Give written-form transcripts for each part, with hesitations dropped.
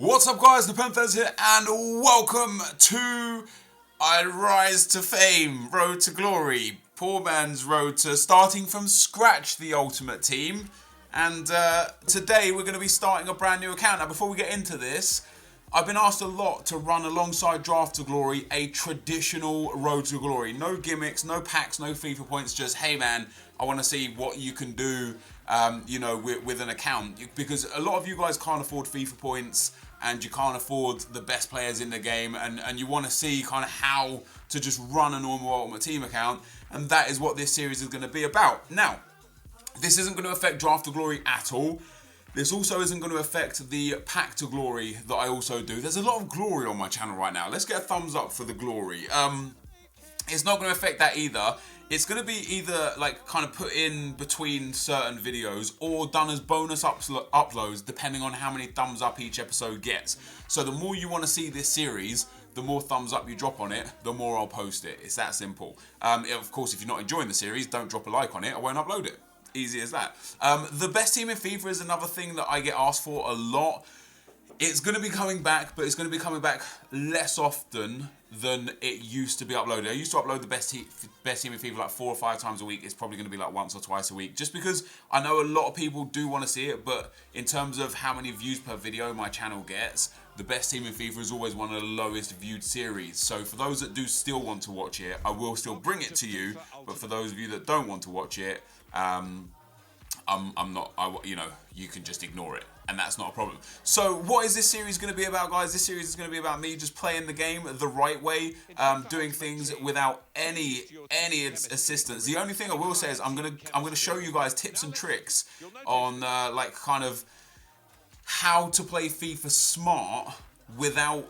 What's up guys, NepentheZ here and welcome to I Rise to Fame, Road to Glory, poor man's road to starting from scratch the Ultimate Team. And today we're going to be starting a brand new account. Now before we get into this, I've been asked a lot to run alongside Draft to Glory a traditional Road to Glory. No gimmicks, no packs, no FIFA points, just hey man, I want to see what you can do with an account. Because a lot of you guys can't afford FIFA points and you can't afford the best players in the game, and you want to see kind of how to just run a normal Ultimate Team account, and that is what this series is going to be about. Now, this isn't going to affect Draft to Glory at all. This also isn't going to affect the Pack to Glory that I also do. There's a lot of glory on my channel right now. Let's get a thumbs up for the glory. It's not going to affect that either. It's going to be either like kind of put in between certain videos or done as bonus uploads depending on how many thumbs up each episode gets. So the more you want to see this series, the more thumbs up you drop on it, the more I'll post it. It's that simple. Of course, if you're not enjoying the series, don't drop a like on it. I won't upload it. Easy as that. The best team in FIFA is another thing that I get asked for a lot. It's going to be coming back, but it's going to be coming back less often than it used to be uploaded. I used to upload the best team in FIFA like 4 or 5 times a week. It's probably going to be like once or twice a week, just because I know a lot of people do want to see it, but in terms of how many views per video my channel gets, the best team in FIFA is always one of the lowest viewed series. So for those that do still want to watch it, I will still bring it to you, but for those of you that don't want to watch it, you can just ignore it, and that's not a problem. So what is this series going to be about, guys? This series is going to be about me just playing the game the right way, doing things without any assistance. The only thing I will say is I'm gonna show you guys tips and tricks on like kind of how to play FIFA smart without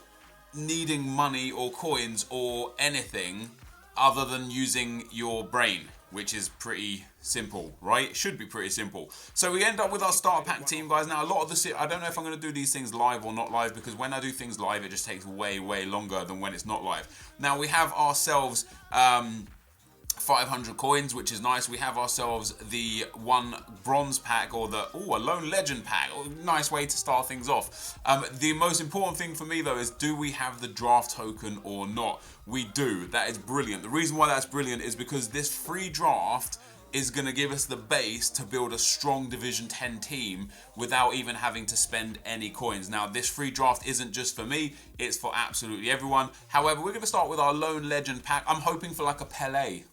needing money or coins or anything other than using your brain, which is pretty simple, right? It should be pretty simple. So we end up with our starter pack team, guys. Now, a lot of I don't know if I'm going to do these things live or not live, because when I do things live, it just takes way longer than when it's not live. Now, we have ourselves 500 coins, which is nice. We have ourselves the 1 bronze pack, or a lone legend pack. Nice way to start things off. The most important thing for me though is, do we have the draft token or not? We do. That is brilliant. The reason why that's brilliant is because this free draft is going to give us the base to build a strong Division 10 team without even having to spend any coins. Now, this free draft isn't just for me, it's for absolutely everyone. However, we're going to start with our lone legend pack. I'm hoping for like a Pele.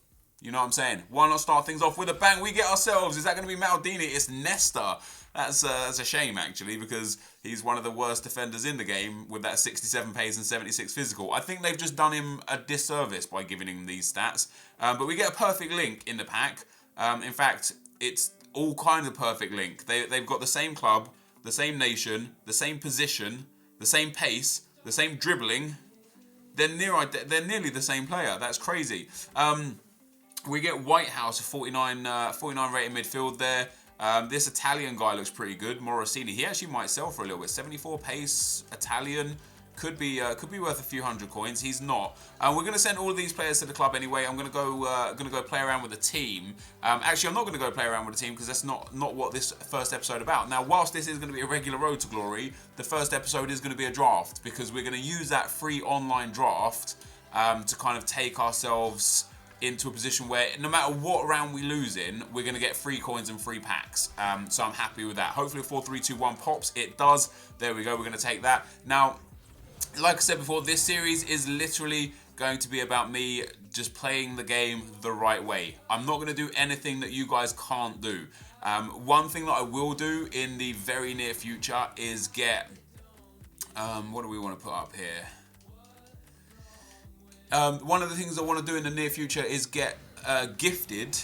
You know what I'm saying? Why not start things off with a bang? We get ourselves, is that going to be Maldini? It's Nesta. That's a shame, actually, because he's one of the worst defenders in the game with that 67 pace and 76 physical. I think they've just done him a disservice by giving him these stats. But we get a perfect link in the pack. In fact, it's all kinds of perfect link. They've got the same club, the same nation, the same position, the same pace, the same dribbling. They're nearly the same player. That's crazy. We get Whitehouse, a 49 rated midfield there. This Italian guy looks pretty good, Morosini. He actually might sell for a little bit. 74 pace, Italian. Could be worth a few hundred coins. He's not. We're going to send all of these players to the club anyway. I'm going to go play around with the team. Actually, I'm not going to go play around with the team because that's not what this first episode about. Now, whilst this is going to be a regular Road to Glory, the first episode is going to be a draft, because we're going to use that free online draft to kind of take ourselves into a position where no matter what round we lose in, we're going to get free coins and free packs. So I'm happy with that. Hopefully 4-3-2-1 pops. It does. There we go. We're going to take that. Now, like I said before, this series is literally going to be about me just playing the game the right way. I'm not going to do anything that you guys can't do. One thing that I will do in the very near future is get... what do we want to put up here? One of the things I want to do in the near future is get gifted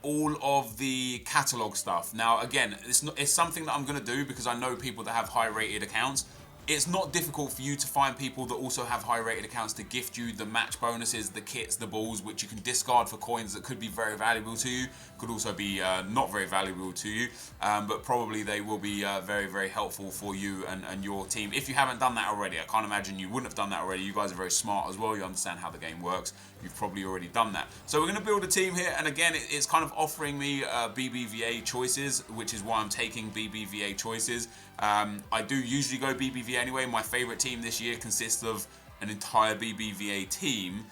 all of the catalog stuff. Now, again, it's something that I'm going to do because I know people that have high rated accounts. It's not difficult for you to find people that also have high rated accounts to gift you the match bonuses, the kits, the balls, which you can discard for coins that could be very valuable to you, could also be not very valuable to you, but probably they will be very helpful for you and your team. If you haven't done that already, I can't imagine you wouldn't have done that already. You guys are very smart as well. You understand how the game works. You've probably already done that. So we're going to build a team here, and again, it's kind of offering me BBVA choices, which is why I'm taking BBVA choices. I do usually go BBVA anyway. My favourite team this year consists of an entire BBVA team.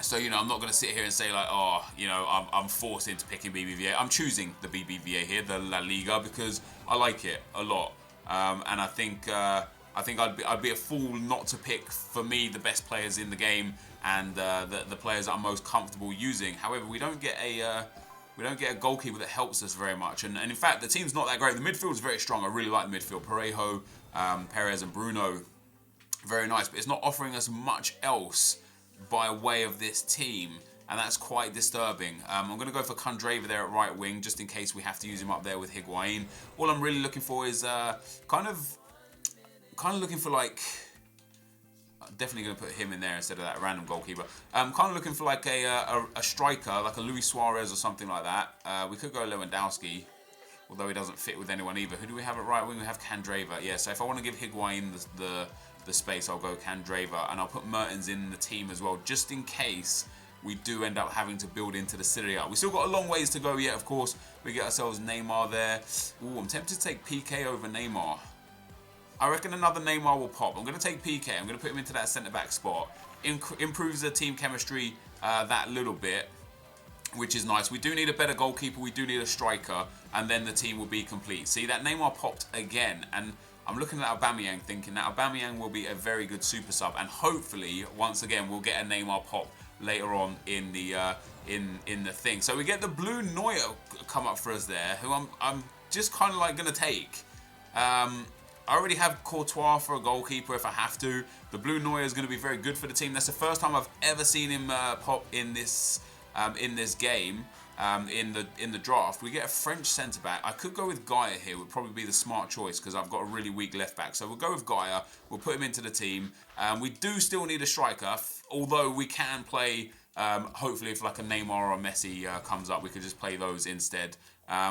So, you know, I'm not going to sit here and say like, oh, you know, I'm forced into picking BBVA. I'm choosing the BBVA here, the La Liga, because I like it a lot. And I think I'd be a fool not to pick, for me, the best players in the game and the players that I'm most comfortable using. However, we don't get a goalkeeper that helps us very much. And in fact, the team's not that great. The midfield is very strong. I really like the midfield. Parejo, Perez and Bruno, very nice. But it's not offering us much else by way of this team. And that's quite disturbing. I'm going to go for Candreva there at right wing, just in case we have to use him up there with Higuain. All I'm really looking for is kind of looking for like... Definitely going to put him in there instead of that random goalkeeper. Kind of looking for like a striker, like a Luis Suarez or something like that. We could go Lewandowski, although he doesn't fit with anyone either. Who do we have at right wing? We have Candreva. Yeah, so if I want to give Higuain the space, I'll go Candreva, and I'll put Mertens in the team as well, just in case we do end up having to build into the Serie A. We still got a long ways to go yet, of course. We get ourselves Neymar there. Ooh, I'm tempted to take PK over Neymar. I reckon another Neymar will pop. I'm going to take PK. I'm going to put him into that centre-back spot. Improves the team chemistry that little bit, which is nice. We do need a better goalkeeper. We do need a striker, and then the team will be complete. See, that Neymar popped again, and I'm looking at Aubameyang thinking that Aubameyang will be a very good super sub, and hopefully, once again, we'll get a Neymar pop later on in the thing. So we get the blue Neuer come up for us there, who I'm just kind of like going to take. I already have Courtois for a goalkeeper if I have to. The blue Neuer is going to be very good for the team. That's the first time I've ever seen him pop in this game in the draft. We get a French centre back. I could go with Gaia here. Would probably be the smart choice because I've got a really weak left back. So we'll go with Gaia. We'll put him into the team. We do still need a striker, although we can play. Hopefully, if like a Neymar or a Messi comes up, we could just play those instead.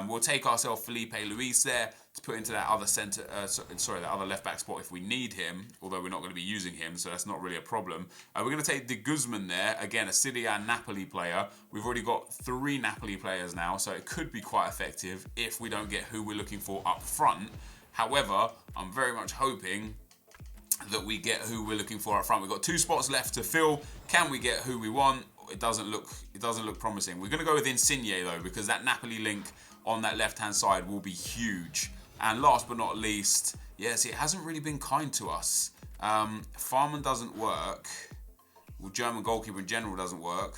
We'll take ourselves Felipe Luis there to put into that other that other left back spot if we need him. Although we're not going to be using him, so that's not really a problem. We're going to take De Guzman there again, a Serie A Napoli player. We've already got 3 Napoli players now, so it could be quite effective if we don't get who we're looking for up front. However, I'm very much hoping that we get who we're looking for up front. We've got 2 spots left to fill. Can we get who we want? It doesn't look promising. We're going to go with Insigne though, because that Napoli link on that left-hand side will be huge. And last but not least, yes, it hasn't really been kind to us. Farman doesn't work. Well, German goalkeeper in general doesn't work.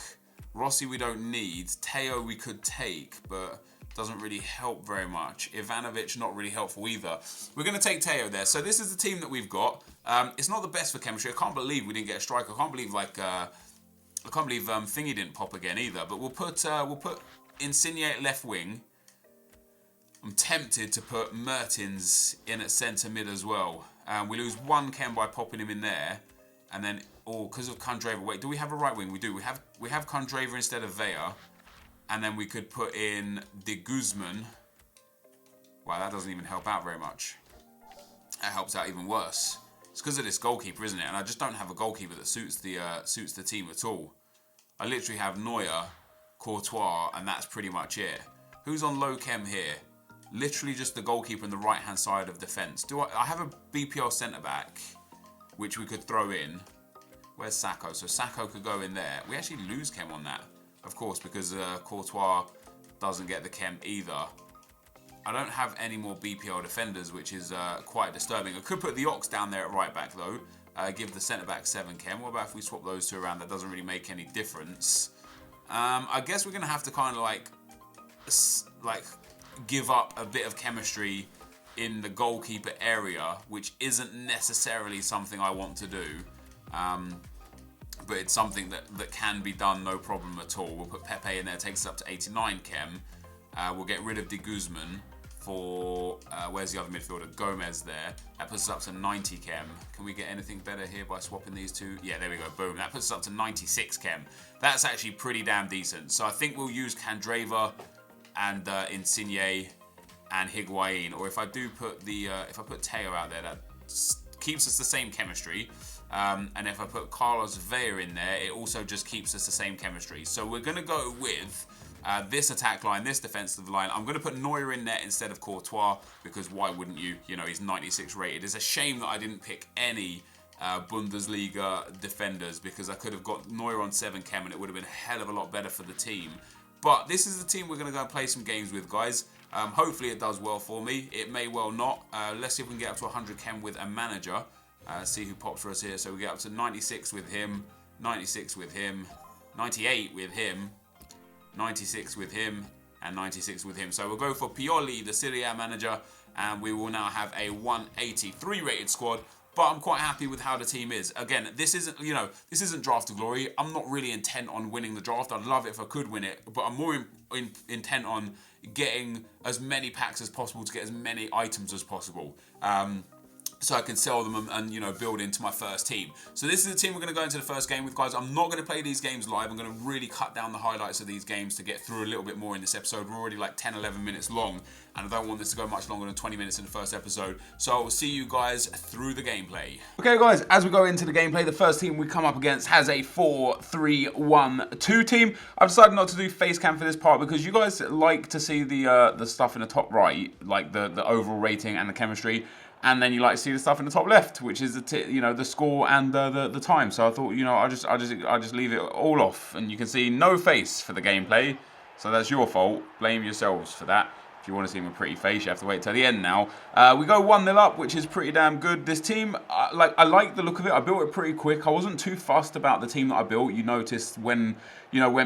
Rossi we don't need. Teo we could take, but doesn't really help very much. Ivanovic not really helpful either. We're going to take Teo there. So this is the team that we've got. It's not the best for chemistry. I can't believe we didn't get a striker. I can't believe Thingy didn't pop again either. But we'll put Insigne at left wing. I'm tempted to put Mertens in at centre mid as well. We lose 1 chem by popping him in there, and then because of Candreva. Wait, do we have a right wing? We do. We have Candreva instead of Vea, and then we could put in De Guzman. Wow, that doesn't even help out very much. That helps out even worse. It's because of this goalkeeper, isn't it? And I just don't have a goalkeeper that suits the team at all. I literally have Neuer, Courtois, and that's pretty much it. Who's on low chem here? Literally just the goalkeeper on the right-hand side of defence. I have a BPL centre-back, which we could throw in. Where's Sacco? So Sacco could go in there. We actually lose chem on that, of course, because Courtois doesn't get the chem either. I don't have any more BPL defenders, which is quite disturbing. I could put the Ox down there at right-back, though. Give the centre-back 7 chem. What about if we swap those 2 around? That doesn't really make any difference. I guess we're going to have to kind of like give up a bit of chemistry in the goalkeeper area, which isn't necessarily something I want to do. But it's something that can be done, no problem at all. We'll put Pepe in there, takes us up to 89 chem. We'll get rid of De Guzman for, where's the other midfielder? Gomez there. That puts us up to 90 chem. Can we get anything better here by swapping these 2? Yeah, there we go, boom. That puts us up to 96 chem. That's actually pretty damn decent. So I think we'll use Candreva and Insigne and Higuain. Or if I do put if I put Teo out there, that keeps us the same chemistry. And if I put Carlos Vea in there, it also just keeps us the same chemistry. So we're going to go with this attack line, this defensive line. I'm going to put Neuer in net instead of Courtois, because why wouldn't you? You know, he's 96 rated. It's a shame that I didn't pick any Bundesliga defenders, because I could have got Neuer on 7 chem and it would have been a hell of a lot better for the team. But this is the team we're going to go and play some games with, guys. Hopefully it does well for me. It may well not. Let's see if we can get up to 100 chem with a manager. See who pops for us here. So we get up to 96 with him, 96 with him, 98 with him, 96 with him, and 96 with him. So we'll go for Pioli, the Serie A manager, and we will now have a 183 rated squad. But I'm quite happy with how the team is. Again, this isn't, you know, this isn't draft to glory. I'm not really intent on winning the draft. I'd love it if I could win it, but I'm more intent on getting as many packs as possible to get as many items as possible. So I can sell them and, you know, build into my first team. So this is the team we're going to go into the first game with, guys. I'm not going to play these games live. I'm going to really cut down the highlights of these games to get through a little bit more in this episode. We're already like 10, 11 minutes long, and I don't want this to go much longer than 20 minutes in the first episode. So I'll see you guys through the gameplay. Okay, guys, as we go into the gameplay, the first team we come up against has a 4-3-1-2 team. I've decided not to do face cam for this part because you guys like to see the stuff in the top right, like the overall rating and the chemistry. And then you like to see the stuff in the top left, which is the score and the time. So I thought, you know, I'll just leave it all off, and you can see no face for the gameplay. So that's your fault. Blame yourselves for that. If you want to see my pretty face, you have to wait till the end now. We go 1-0 up, which is pretty damn good. This team, I like the look of it. I built it pretty quick. I wasn't too fussed about the team that I built. You noticed when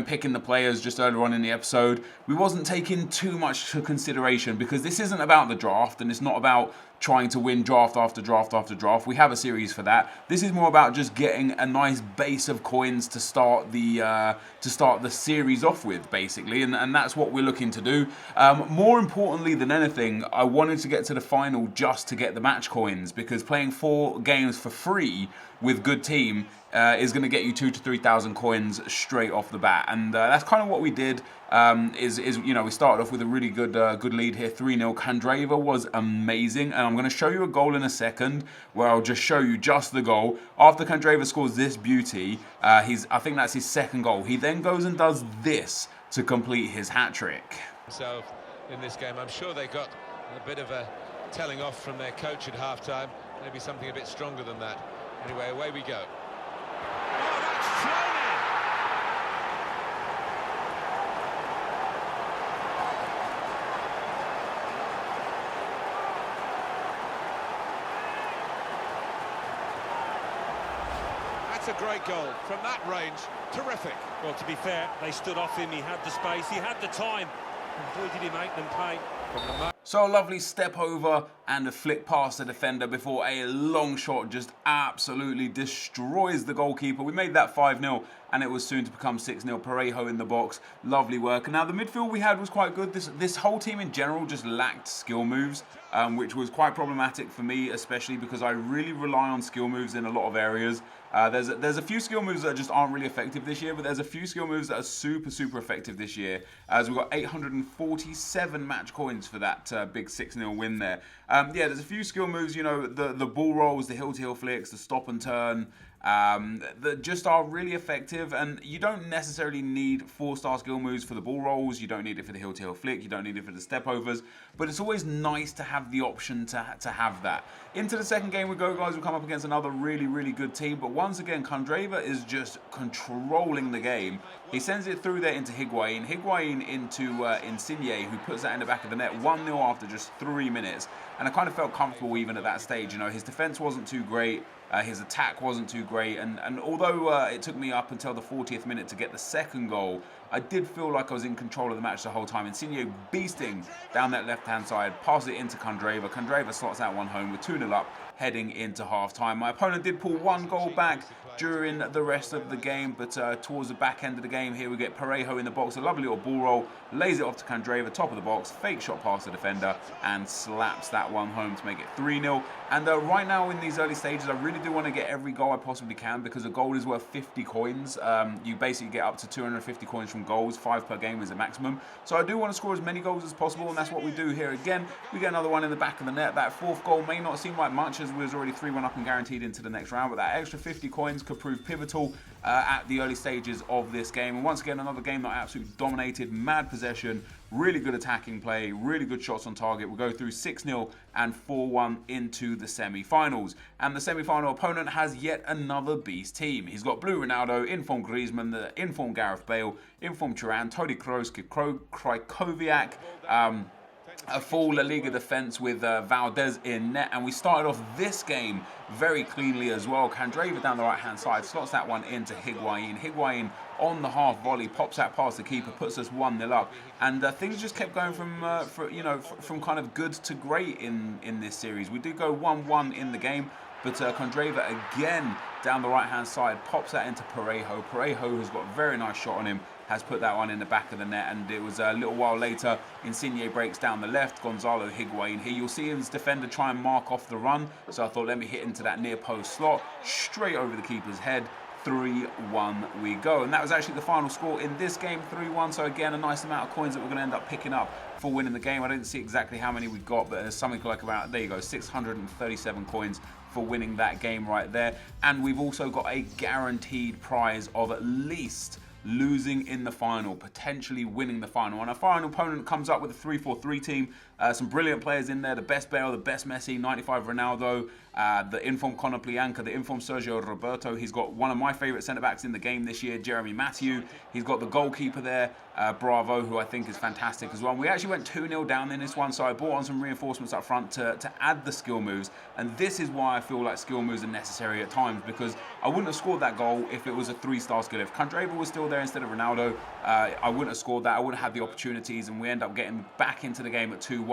picking the players just earlier on in the episode, we wasn't taking too much to consideration, because this isn't about the draft, and it's not about trying to win draft after draft after draft. We have a series for that. This is more about just getting a nice base of coins to start the series off with, basically, and that's what we're looking to do. More importantly than anything, I wanted to get to the final just to get the match coins, because playing 4 games for free with good team is going to get you 2,000 to 3,000 coins straight off the bat, and that's kind of what we did. We started off with a really good lead here, 3-0. Candreva was amazing, and I'm going to show you a goal in a second where I'll just show you just the goal. After Candreva scores this beauty, I think that's his second goal. He then goes and does this to complete his hat-trick. So in this game, I'm sure they got a bit of a telling off from their coach at half-time, maybe something a bit stronger than that. Anyway, away we go. Oh, that's flown in! That's a great goal from that range. Terrific. Well, to be fair, they stood off him. He had the space, he had the time. And boy, did he make them pay. So a lovely step over and a flick past the defender before a long shot just absolutely destroys the goalkeeper. We made that 5-0, and it was soon to become 6-0. Parejo in the box, lovely work. And now the midfield we had was quite good. This whole team in general just lacked skill moves, which was quite problematic for me, especially because I really rely on skill moves in a lot of areas. There's a few skill moves that just aren't really effective this year, but there's a few skill moves that are super effective this year, as we've got 847 match coins for that big 6-0 win there. There's a few skill moves, you know, the ball rolls, the hill-to-hill flicks, the stop and turn, that just are really effective, and you don't necessarily need 4-star skill moves for the ball rolls, you don't need it for the hill-to-hill flick, you don't need it for the step overs, but it's always nice to have the option to have that. Into the second game we go, guys. We'll come up against another really good team, but once again, Candreva is just controlling the game. He sends it through there into Higuain into Insigne, who puts that in the back of the net, 1-0 after just 3 minutes, and I kind of felt comfortable even at that stage. You know, his defense wasn't too great, his attack wasn't too great, and although it took me up until the 40th minute to get the second goal, I did feel like I was in control of the match the whole time. Insigne beasting down that left-hand side, passes it into Candreva. Candreva slots that one home with 2-0 up, heading into half-time. My opponent did pull 1 goal back during the rest of the game, but towards the back end of the game here we get Parejo in the box, a lovely little ball roll, lays it off to Candreva, top of the box, fake shot past the defender, and slaps that one home to make it 3-0. And right now in these early stages, I really do want to get every goal I possibly can, because a goal is worth 50 coins. You basically get up to 250 coins from goals, 5 per game is the maximum. So I do want to score as many goals as possible, and that's what we do here. Again, we get another one in the back of the net. That 4th goal may not seem like much, as we was already 3-1 up and guaranteed into the next round, but that extra 50 coins could prove pivotal at the early stages of this game. And once again, another game that I absolutely dominated, mad possession, really good attacking play, really good shots on target. We'll go through 6-0 and 4-1 into the semi-finals. And the semi-final opponent has yet another beast team. He's got Blue Ronaldo, informed Griezmann, the informed Gareth Bale, informed Turan, Toni Kroos, Krajkoviak, a full La Liga defense with Valdez in net, and we started off this game very cleanly as well. Candreva down the right-hand side slots that one into Higuain. Higuain on the half volley pops that past the keeper, puts us 1-0 up, and things just kept going from kind of good to great in this series. We did go 1-1 in the game, but Candreva again down the right-hand side pops that into Parejo. Parejo has got a very nice shot on him, has put that one in the back of the net, and it was a little while later, Insigne breaks down the left, Gonzalo Higuain here. You'll see his defender try and mark off the run, so I thought let me hit into that near post slot, straight over the keeper's head. 3-1 we go, and that was actually the final score in this game, 3-1. So again, a nice amount of coins that we're going to end up picking up for winning the game. I didn't see exactly how many we got, but there's something like about, there you go, 637 coins for winning that game right there. And we've also got a guaranteed prize of at least losing in the final, potentially winning the final. And our final opponent comes up with a 3-4-3 team. Some brilliant players in there. The best Bale, the best Messi, 95 Ronaldo, the informed Konoplyanka, the informed Sergio Roberto. He's got one of my favourite centre-backs in the game this year, Jeremy Matthew. He's got the goalkeeper there, Bravo, who I think is fantastic as well. And we actually went 2-0 down in this one, so I brought on some reinforcements up front to add the skill moves. And this is why I feel like skill moves are necessary at times, because I wouldn't have scored that goal if it was a 3-star skill. If Candreva was still there instead of Ronaldo, I wouldn't have scored that. I wouldn't have had the opportunities, and we end up getting back into the game at 2-1.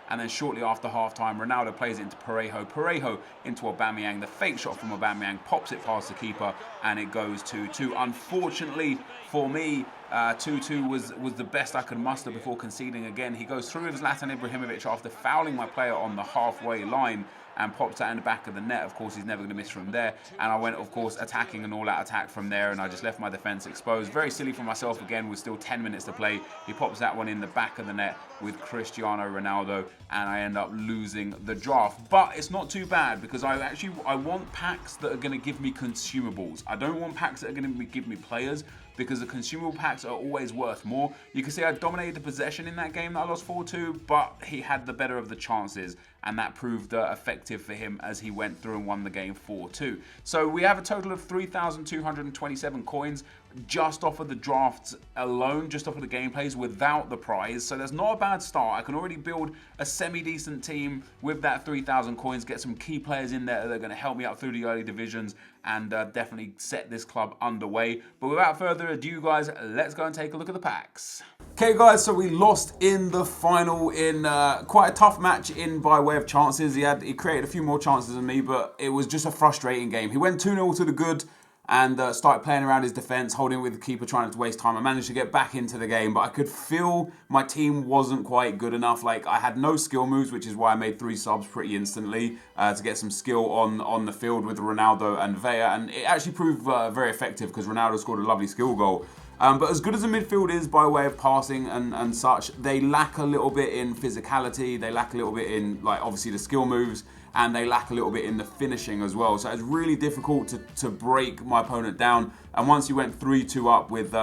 And then shortly after half-time, Ronaldo plays it into Parejo. Parejo into Aubameyang. The fake shot from Aubameyang pops it past the keeper, and it goes 2-2. Unfortunately for me, 2-2 was the best I could muster before conceding again. He goes through with Zlatan Ibrahimovic after fouling my player on the halfway line and pops that in the back of the net. Of course, he's never going to miss from there. And I went, of course, attacking an all-out attack from there, and I just left my defence exposed. Very silly for myself again, with still 10 minutes to play. He pops that one in the back of the net with Cristiano Ronaldo, and I end up losing the draft. But it's not too bad, because I want packs that are going to give me consumables. I don't want packs that are going to give me players, because the consumable packs are always worth more. You can see I dominated the possession in that game that I lost 4-2, but he had the better of the chances, and that proved effective for him as he went through and won the game 4-2. So we have a total of 3,227 coins just off of the drafts alone, just off of the gameplays without the prize. So that's not a bad start. I can already build a semi-decent team with that 3,000 coins, get some key players in there that are going to help me out through the early divisions, and definitely set this club underway. But without further ado, guys, let's go and take a look at the packs. Okay, guys, so we lost in the final in quite a tough match in by way of chances. He created a few more chances than me, but it was just a frustrating game. He went 2-0 to the good and started playing around his defence, holding with the keeper, trying to waste time. I managed to get back into the game, but I could feel my team wasn't quite good enough. Like, I had no skill moves, which is why I made 3 subs pretty instantly to get some skill on the field with Ronaldo and Vea, and it actually proved very effective because Ronaldo scored a lovely skill goal. But as good as the midfield is by way of passing and such, they lack a little bit in physicality, they lack a little bit in, like, obviously the skill moves, and they lack a little bit in the finishing as well. So it's really difficult to break my opponent down. And once he went 3-2 up with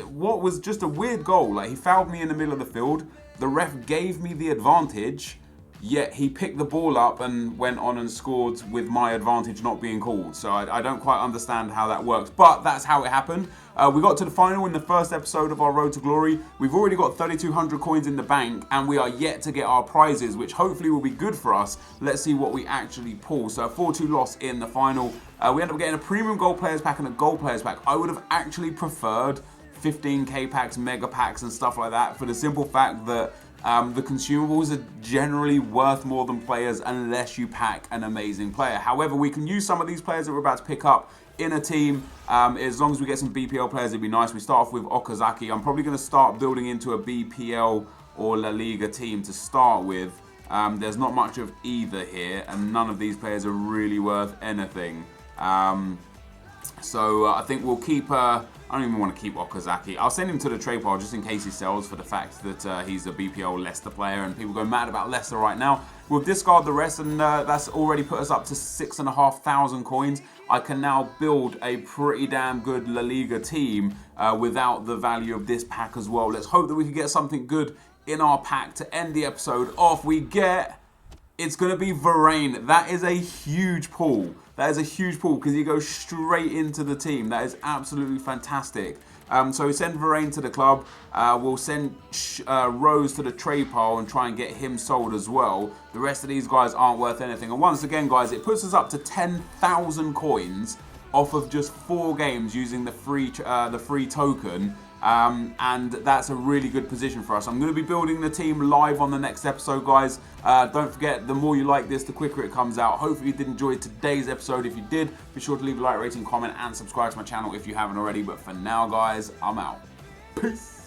what was just a weird goal, like he fouled me in the middle of the field, the ref gave me the advantage, yet he picked the ball up and went on and scored with my advantage not being called. So I don't quite understand how that works, but that's how it happened. We got to the final in the first episode of our Road to Glory. We've already got 3,200 coins in the bank, and we are yet to get our prizes, which hopefully will be good for us. Let's see what we actually pull. So a 4-2 loss in the final. We end up getting a premium gold players pack and a gold players pack. I would have actually preferred 15k packs, mega packs and stuff like that, for the simple fact that the consumables are generally worth more than players unless you pack an amazing player. However, we can use some of these players that we're about to pick up in a team. As long as we get some BPL players, it'd be nice. We start off with Okazaki. I'm probably going to start building into a BPL or La Liga team to start with. There's not much of either here, and none of these players are really worth anything. So I think we'll keep I don't even want to keep Okazaki. I'll send him to the trade pile just in case he sells for the fact that he's a BPL Leicester player and people go mad about Leicester right now. We'll discard the rest, and that's already put us up to 6,500 coins. I can now build a pretty damn good La Liga team without the value of this pack as well. Let's hope that we can get something good in our pack to end the episode off. We get... It's going to be Varane. That is a huge pull. That is a huge pull because he goes straight into the team. That is absolutely fantastic. So we send Varane to the club. We'll send Rose to the trade pile and try and get him sold as well. The rest of these guys aren't worth anything. And once again, guys, it puts us up to 10,000 coins off of just 4 games using the free token. And that's a really good position for us. I'm going to be building the team live on the next episode, guys. Don't forget, the more you like this, the quicker it comes out. Hopefully you did enjoy today's episode. If you did, be sure to leave a like, rating, comment, and subscribe to my channel if you haven't already. But for now, guys, I'm out. Peace.